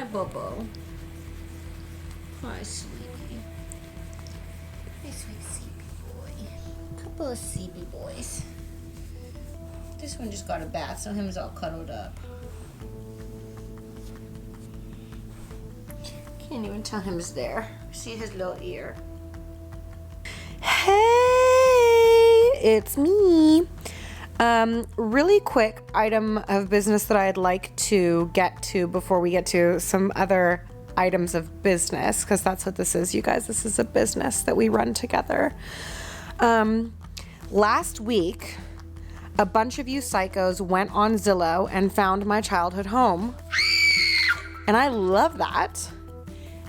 Hi, Bobo. Hi, sweetie. Hi, sweet sleepy boy. Couple of sleepy boys. This one just got a bath, so him's all cuddled up. Can't even tell him's there. See his little ear. Hey, it's me. Really quick item of business that I'd like to get to before we get to some other items of business, because that's what this is, you guys. This is a business that we run together. Last week, a bunch of you psychos went on Zillow and found my childhood home. And I love that.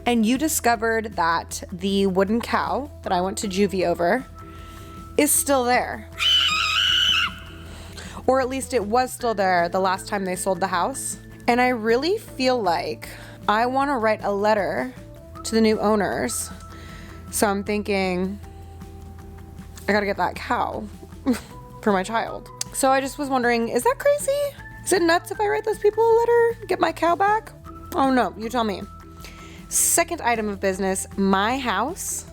And you discovered that the wooden cow that I went to juvie over is still there. Or at least it was still there the last time they sold the house. And I really feel like I want to write a letter to the new owners. So I'm thinking, I gotta get that cow for my child. So I just was wondering, is that crazy? Is it nuts if I write those people a letter, get my cow back? Oh no, you tell me. Second item of business, my house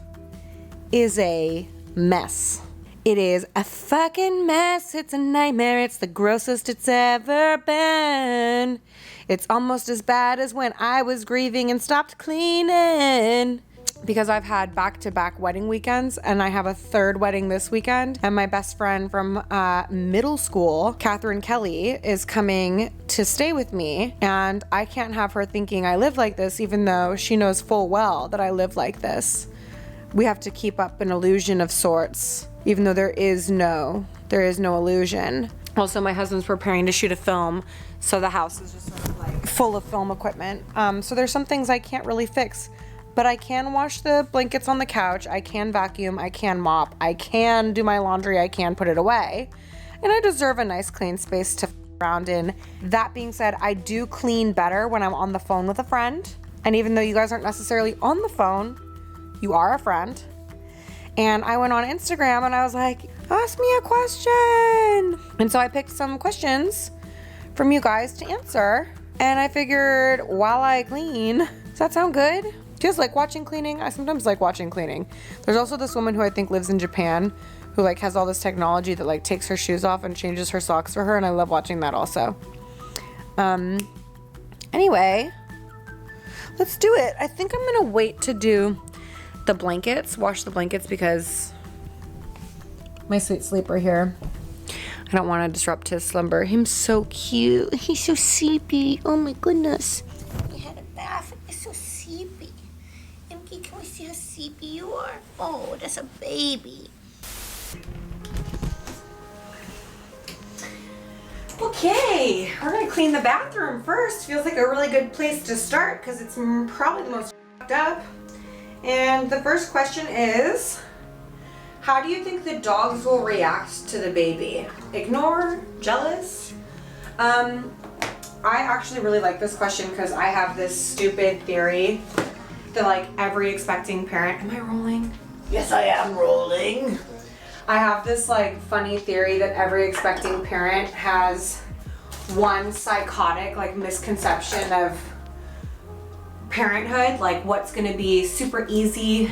is a mess. It is a fucking mess. It's a nightmare. It's the grossest it's ever been. It's almost as bad as when I was grieving and stopped cleaning. Because I've had back-to-back wedding weekends, and I have a third wedding this weekend. And my best friend from middle school, Catherine Kelly, is coming to stay with me. And I can't have her thinking I live like this, even though she knows full well that I live like this. We have to keep up an illusion of sorts, even though there is no illusion. Also, my husband's preparing to shoot a film, so the house is just sort of like full of film equipment. So there's some things I can't really fix, but I can wash the blankets on the couch, I can vacuum, I can mop, I can do my laundry, I can put it away, and I deserve a nice clean space to around in. That being said, I do clean better when I'm on the phone with a friend, and even though you guys aren't necessarily on the phone, you are a friend. And I went on Instagram and I was like, ask me a question. And so I picked some questions from you guys to answer. And I figured while I clean, does that sound good? Do you guys like watching cleaning? I sometimes like watching cleaning. There's also this woman who I think lives in Japan who like has all this technology that like takes her shoes off and changes her socks for her. And I love watching that also. Anyway, let's do it. I think I'm gonna wait to do the blankets, wash the blankets, because my sweet sleeper here, I don't want to disrupt his slumber. He's so cute. He's so sleepy. Oh my goodness. He had a bath. He's so sleepy. Emky, can we see how sleepy you are? Oh, that's a baby. Okay, we're gonna clean the bathroom first. Feels like a really good place to start because it's probably the most fucked up. And the first question is, how do you think the dogs will react to the baby? Ignore? Jealous? I actually really like this question because I have this stupid theory that like every expecting parent, am I rolling? Yes, I am rolling. I have this like funny theory that every expecting parent has one psychotic like misconception of parenthood, like what's gonna be super easy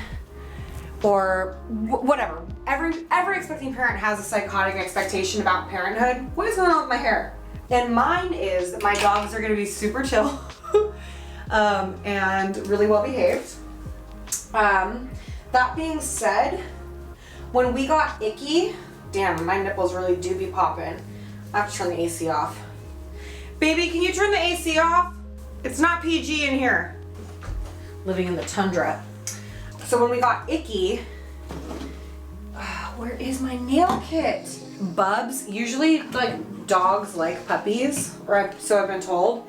or whatever. Every expecting parent has a psychotic expectation about parenthood. What is going on with my hair? And mine is that my dogs are gonna be super chill and really well behaved. That being said, when we got Icky, damn, my nipples really do be popping. I have to turn the AC off. Baby, can you turn the AC off? It's not PG in here. Living in the tundra. So when we got Icky, where is my nail kit? Bubs, usually like dogs like puppies, or so I've been told.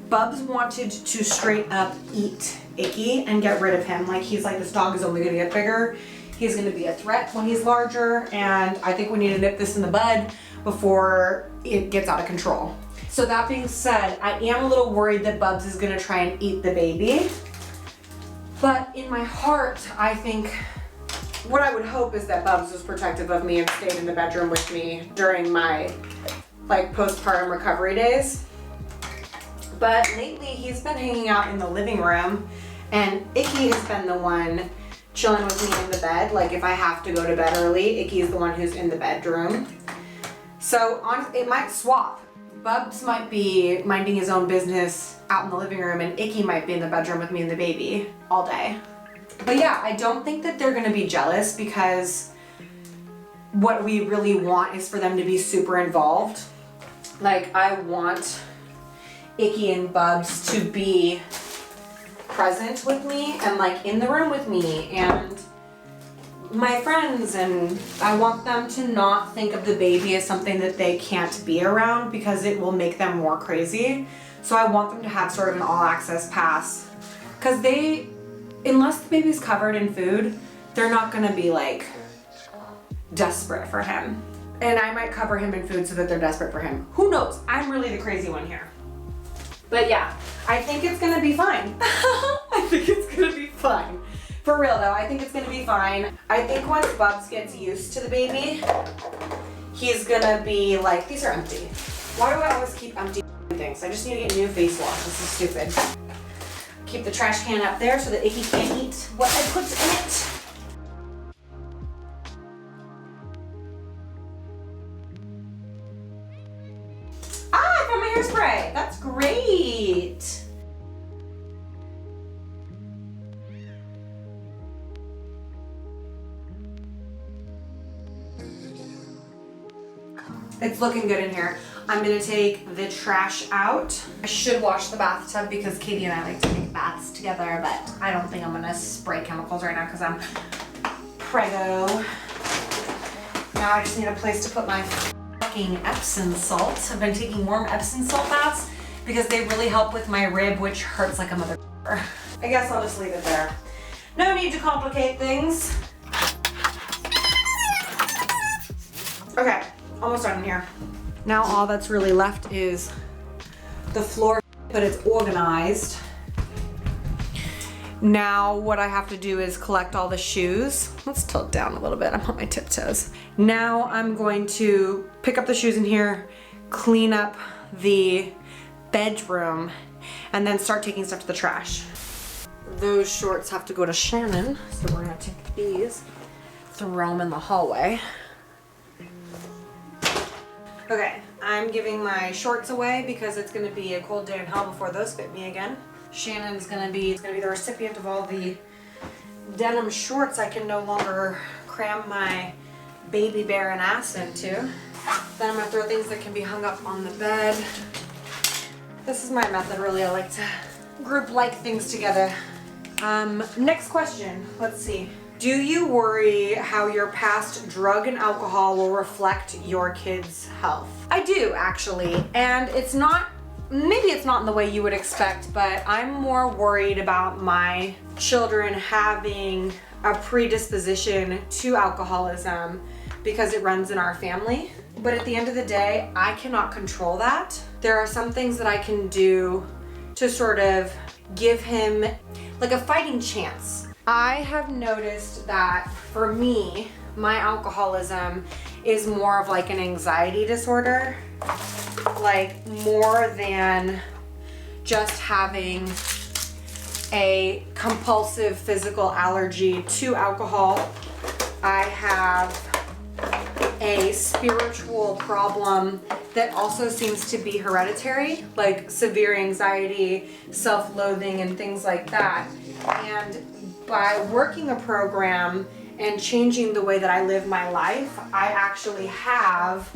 Bubs wanted to straight up eat Icky and get rid of him. Like he's like, this dog is only gonna get bigger. He's gonna be a threat when he's larger, and I think we need to nip this in the bud before it gets out of control. So that being said, I am a little worried that Bubs is gonna try and eat the baby. But in my heart, I think what I would hope is that Bubs was protective of me and stayed in the bedroom with me during my like postpartum recovery days. But lately he's been hanging out in the living room, and Icky has been the one chilling with me in the bed. Like if I have to go to bed early, Icky's the one who's in the bedroom. So it might swap. Bubs might be minding his own business out in the living room, and Icky might be in the bedroom with me and the baby all day. But yeah, I don't think that they're gonna be jealous, because what we really want is for them to be super involved. Like I want Icky and Bubs to be present with me and like in the room with me and my friends, and I want them to not think of the baby as something that they can't be around, because it will make them more crazy. So I want them to have sort of an all access pass, because unless the baby's covered in food, they're not gonna be like desperate for him. And I might cover him in food so that they're desperate for him. Who knows? I'm really the crazy one here. But yeah, I think it's gonna be fine. I think it's gonna be fine. For real though, I think it's gonna be fine. I think once Bubs gets used to the baby, he's gonna be like, these are empty. Why do I always keep empty things? I just need to get new face wash. This is stupid. Keep the trash can up there so that Icky can't eat what I put in it. Ah, I found my hairspray. That's great. It's looking good in here. I'm gonna take the trash out. I should wash the bathtub because Katie and I like to take baths together, but I don't think I'm gonna spray chemicals right now because I'm preggo. Now I just need a place to put my fucking Epsom salt. I've been taking warm Epsom salt baths because they really help with my rib, which hurts like a motherfucker. I guess I'll just leave it there. No need to complicate things. Okay, almost done in here. Now all that's really left is the floor, but it's organized. Now what I have to do is collect all the shoes. Let's tilt down a little bit, I'm on my tiptoes. Now I'm going to pick up the shoes in here, clean up the bedroom, and then start taking stuff to the trash. Those shorts have to go to Shannon, so we're gonna take these, throw them in the hallway. Okay, I'm giving my shorts away because it's gonna be a cold day in hell before those fit me again. Shannon's gonna be the recipient of all the denim shorts I can no longer cram my baby bear and ass into. Then I'm gonna throw things that can be hung up on the bed. This is my method really, I like to group like things together. Next question, let's see. Do you worry how your past drug and alcohol will reflect your kids' health? I do, actually, and maybe it's not in the way you would expect, but I'm more worried about my children having a predisposition to alcoholism because it runs in our family. But at the end of the day, I cannot control that. There are some things that I can do to sort of give him like a fighting chance. I have noticed that for me, my alcoholism is more of like an anxiety disorder, like more than just having a compulsive physical allergy to alcohol. I have a spiritual problem that also seems to be hereditary, like severe anxiety, self-loathing, and things like that. And by working a program and changing the way that I live my life, I actually have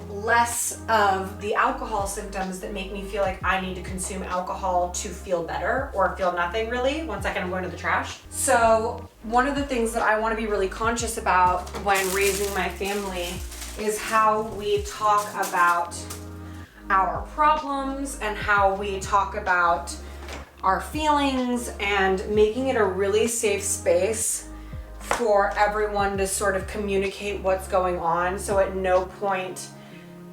less of the alcohol symptoms that make me feel like I need to consume alcohol to feel better or feel nothing really. One second, I'm going to the trash. So one of the things that I want to be really conscious about when raising my family is how we talk about our problems and how we talk about our feelings, and making it a really safe space for everyone to sort of communicate what's going on. So at no point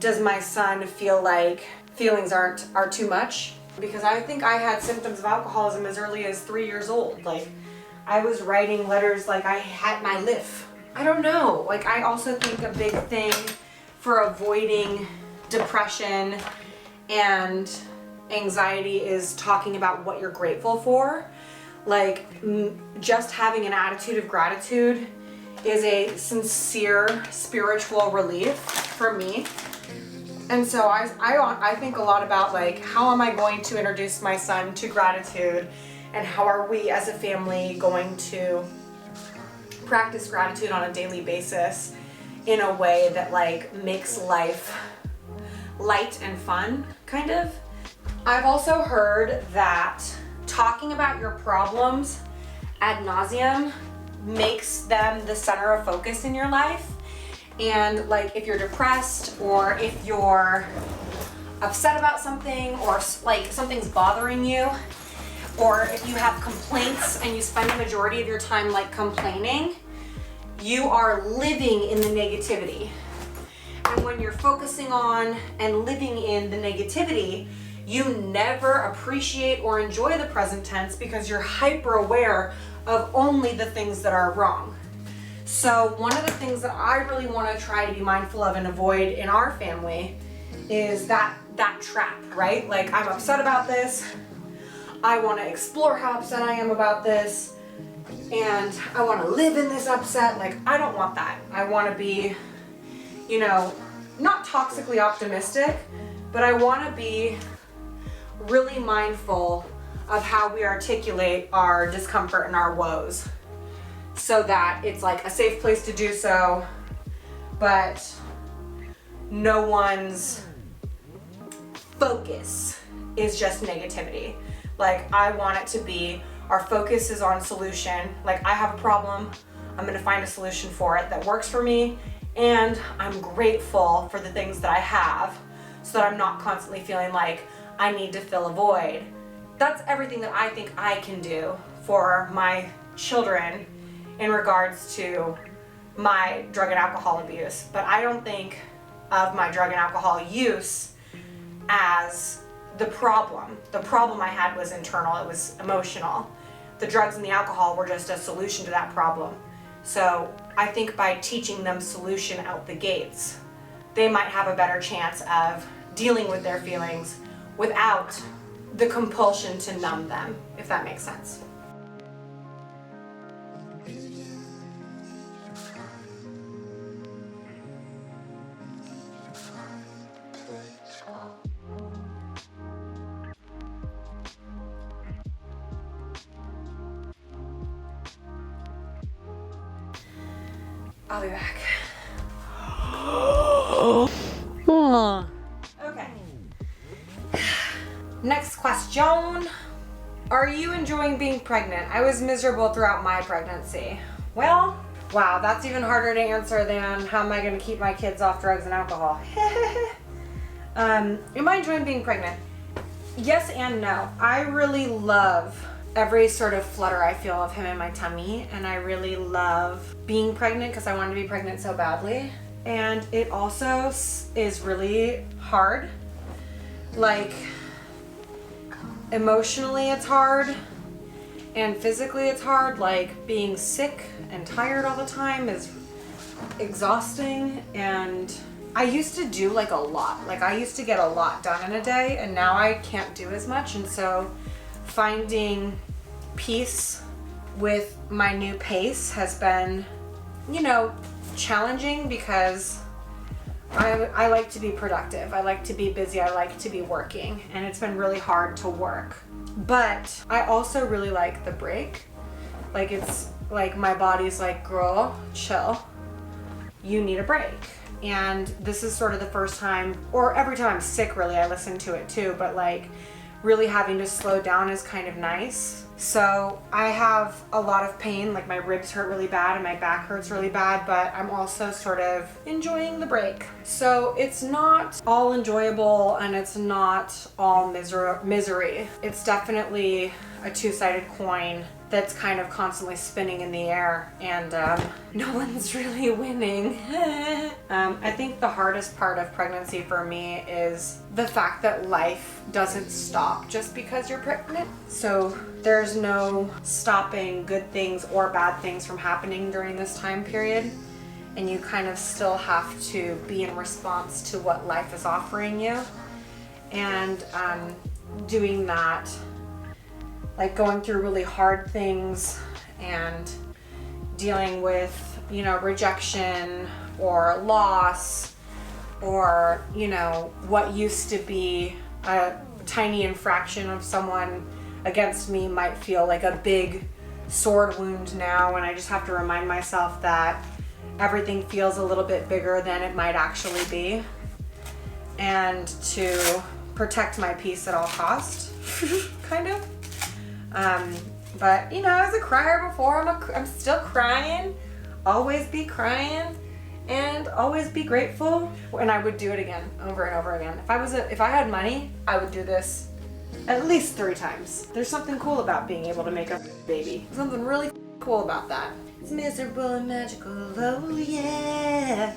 does my son feel like feelings are too much, because I think I had symptoms of alcoholism as early as 3 years old. Like I was writing letters like I had my life. I don't know. Like I also think a big thing for avoiding depression and anxiety is talking about what you're grateful for. Like, just having an attitude of gratitude is a sincere spiritual relief for me. And so I think a lot about, like, how am I going to introduce my son to gratitude, and how are we as a family going to practice gratitude on a daily basis in a way that, like, makes life light and fun, kind of. I've also heard that talking about your problems ad nauseum makes them the center of focus in your life. And, like, if you're depressed, or if you're upset about something, or like something's bothering you, or if you have complaints and you spend the majority of your time, like, complaining, you are living in the negativity. And when you're focusing on and living in the negativity, you never appreciate or enjoy the present tense, because you're hyper aware of only the things that are wrong. So one of the things that I really want to try to be mindful of and avoid in our family is that trap, right? Like, I'm upset about this. I want to explore how upset I am about this, and I want to live in this upset. Like, I don't want that. I want to be, you know, not toxically optimistic, but I want to be really mindful of how we articulate our discomfort and our woes, so that it's like a safe place to do so, but no one's focus is just negativity. Like, I want it to be, our focus is on solution. Like, I have a problem, I'm gonna find a solution for it that works for me, and I'm grateful for the things that I have, so that I'm not constantly feeling like I need to fill a void. That's everything that I think I can do for my children in regards to my drug and alcohol abuse. But I don't think of my drug and alcohol use as the problem. The problem I had was internal, it was emotional. The drugs and the alcohol were just a solution to that problem. So I think by teaching them solution out the gates, they might have a better chance of dealing with their feelings without the compulsion to numb them, if that makes sense. I'll be back. Okay. Next question. Are you enjoying being pregnant? I was miserable throughout my pregnancy. Well, wow, that's even harder to answer than how am I going to keep my kids off drugs and alcohol. Am I enjoying being pregnant? Yes and no. I really love every sort of flutter I feel of him in my tummy, and I really love being pregnant because I wanted to be pregnant so badly. And it also is really hard. Like, emotionally it's hard, and physically it's hard. Like, being sick and tired all the time is exhausting, and I used to do like a lot. Like, I used to get a lot done in a day, and now I can't do as much. And so finding peace with my new pace has been, you know, challenging, because I like to be productive. I like to be busy. I like to be working, and it's been really hard to work. But I also really like the break. Like, it's like my body's like, girl, chill. You need a break. And this is sort of the first time, or every time I'm sick, really, I listen to it too, but like really having to slow down is kind of nice. So I have a lot of pain, like my ribs hurt really bad and my back hurts really bad, but I'm also sort of enjoying the break. So it's not all enjoyable and it's not all misery. It's definitely a two-sided coin that's kind of constantly spinning in the air, and no one's really winning. I think the hardest part of pregnancy for me is the fact that life doesn't stop just because you're pregnant. So there's no stopping good things or bad things from happening during this time period, and you kind of still have to be in response to what life is offering you. And doing that, like going through really hard things and dealing with, you know, rejection or loss, or, you know, what used to be a tiny infraction of someone against me might feel like a big sword wound now, and I just have to remind myself that everything feels a little bit bigger than it might actually be, and to protect my peace at all cost, kind of. But you know, I was a crier before. I'm still crying. Always be crying, and always be grateful. And I would do it again, over and over again. If I had money, I would do this at least 3 times. There's something cool about being able to make a baby. Something really cool about that. It's miserable and magical, oh yeah.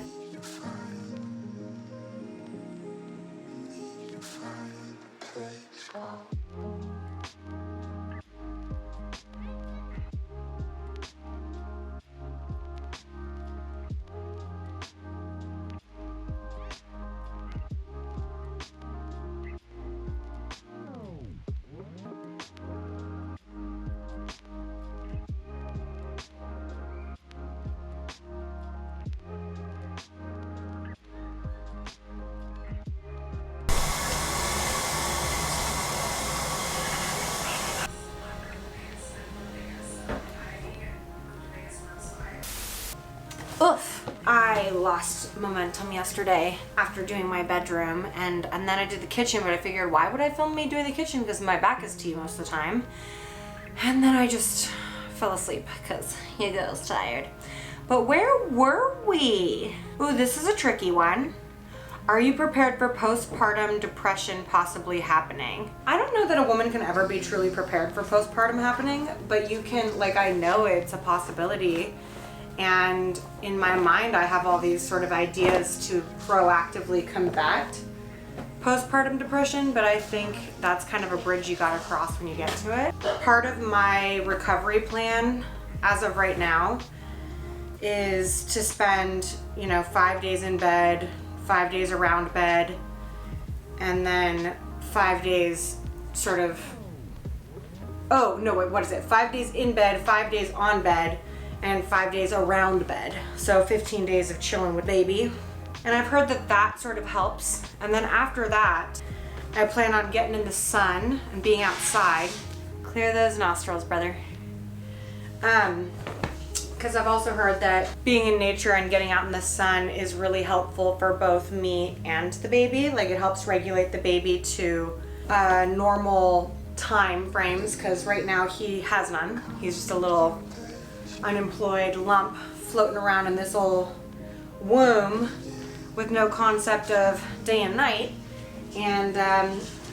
Oof. I lost momentum yesterday after doing my bedroom, and then I did the kitchen, but I figured, why would I film me doing the kitchen? Because my back is to you most of the time. And then I just fell asleep because your girl's tired. But where were we? Ooh, this is a tricky one. Are you prepared for postpartum depression possibly happening? I don't know that a woman can ever be truly prepared for postpartum happening, but you can, like, I know it's a possibility. And in my mind, I have all these sort of ideas to proactively combat postpartum depression, but I think that's kind of a bridge you gotta cross when you get to it. Part of my recovery plan, as of right now, is to spend, you know, 5 days in bed, 5 days around bed, and then 5 days sort of, oh, no, wait, what is it? 5 days in bed, 5 days on bed, and 5 days around bed. So 15 days of chilling with baby. And I've heard that that sort of helps. And then after that, I plan on getting in the sun and being outside. Clear those nostrils, brother. Because I've also heard that being in nature and getting out in the sun is really helpful for both me and the baby. Like, it helps regulate the baby to normal time frames, because right now he has none. He's just a little unemployed lump floating around in this old womb with no concept of day and night. And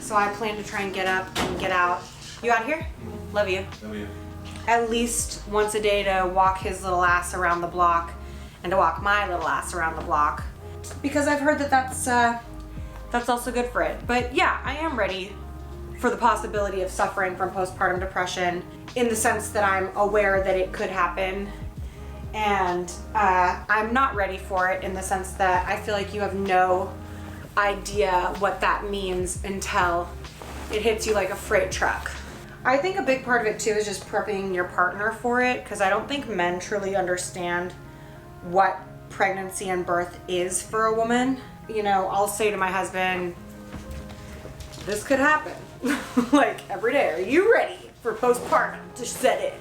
so I plan to try and get up and get out. You out here? Love you. Love you. At least once a day to walk his little ass around the block and to walk my little ass around the block, because I've heard that that's also good for it. But yeah, I am ready for the possibility of suffering from postpartum depression, in the sense that I'm aware that it could happen, and I'm not ready for it in the sense that I feel like you have no idea what that means until it hits you like a freight truck. I think a big part of it too is just prepping your partner for it, because I don't think men truly understand what pregnancy and birth is for a woman. You know, I'll say to my husband, this could happen. Like, every day, are you ready for postpartum to set in?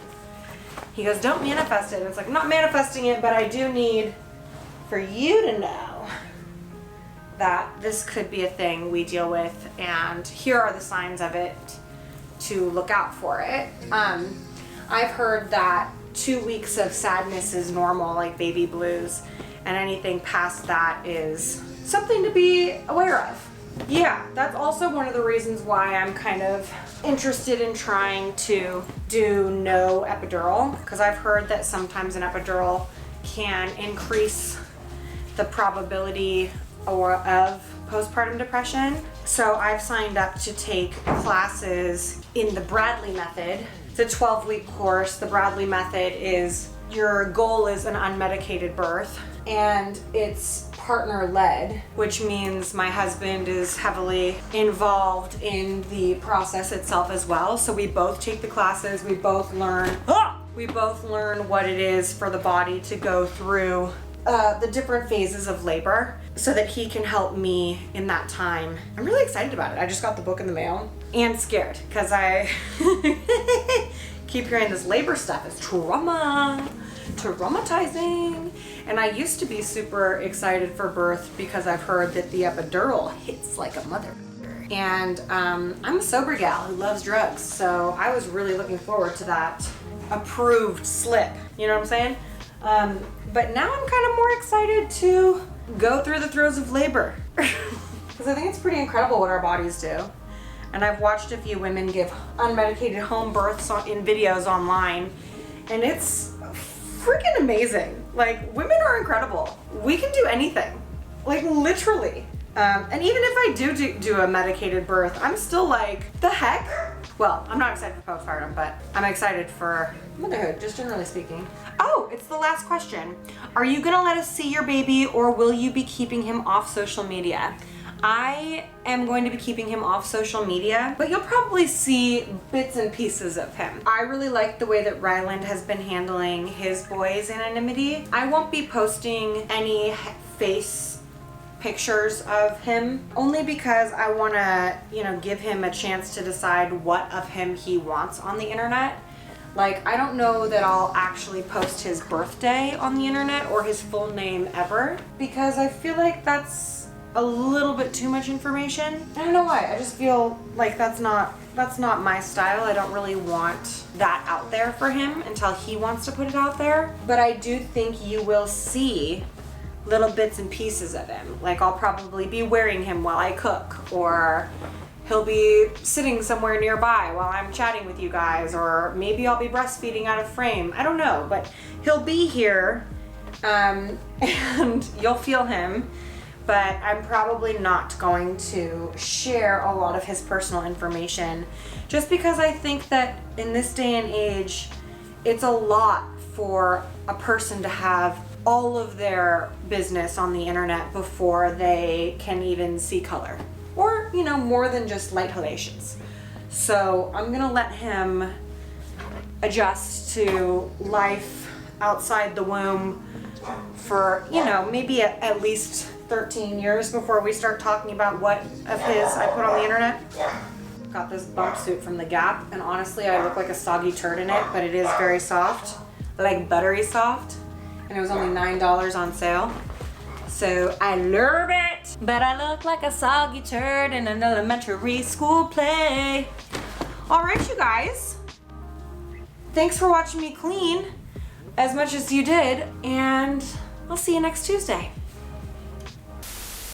He goes, don't manifest it. And it's like, I'm not manifesting it, but I do need for you to know that this could be a thing we deal with, and here are the signs of it to look out for it. I've heard that 2 weeks of sadness is normal, like baby blues, and anything past that is something to be aware of. Yeah, that's also one of the reasons why I'm kind of interested in trying to do no epidural, because I've heard that sometimes an epidural can increase the probability of postpartum depression. So I've signed up to take classes in the Bradley method, It's a 12-week course. The Bradley method is your goal is an unmedicated birth, and it's partner-led, which means my husband is heavily involved in the process itself as well. So we both take the classes, we both learn what it is for the body to go through the different phases of labor so that he can help me in that time. I'm really excited about it. I just got the book in the mail and scared because I keep hearing this labor stuff is traumatizing. And I used to be super excited for birth because I've heard that the epidural hits like a mother. And I'm a sober gal who loves drugs, so I was really looking forward to that approved slip. You know what I'm saying? But now I'm kind of more excited to go through the throes of labor because I think it's pretty incredible what our bodies do. And I've watched a few women give unmedicated home births in videos online, and it's freaking amazing. Like, women are incredible. We can do anything, like literally. And even if I do a medicated birth, I'm still like, the heck? Well, I'm not excited for postpartum, but I'm excited for motherhood, just generally speaking. Oh, it's the last question. Are you gonna let us see your baby, or will you be keeping him off social media? I am going to be keeping him off social media, but you'll probably see bits and pieces of him. I really like the way that Ryland has been handling his boys' anonymity. I won't be posting any face pictures of him, only because I want to, give him a chance to decide what of him he wants on the internet. Like, I don't know that I'll actually post his birthday on the internet or his full name ever, because I feel like that's a little bit too much information. I don't know why. I just feel like that's not my style. I don't really want that out there for him until he wants to put it out there. But I do think you will see little bits and pieces of him. Like, I'll probably be wearing him while I cook, or he'll be sitting somewhere nearby while I'm chatting with you guys, or maybe I'll be breastfeeding out of frame. I don't know, but he'll be here, and you'll feel him. But I'm probably not going to share a lot of his personal information, just because I think that in this day and age, it's a lot for a person to have all of their business on the internet before they can even see color, or, more than just light halations. So I'm gonna let him adjust to life outside the womb for, maybe at least 13 years before we start talking about what of his I put on the internet. Got this bump suit from the Gap, and honestly I look like a soggy turd in it, but it is very soft, like buttery soft, and it was only $9 on sale. So I love it, but I look like a soggy turd in an elementary school play. All right, you guys, thanks for watching me clean as much as you did, and I'll see you next Tuesday.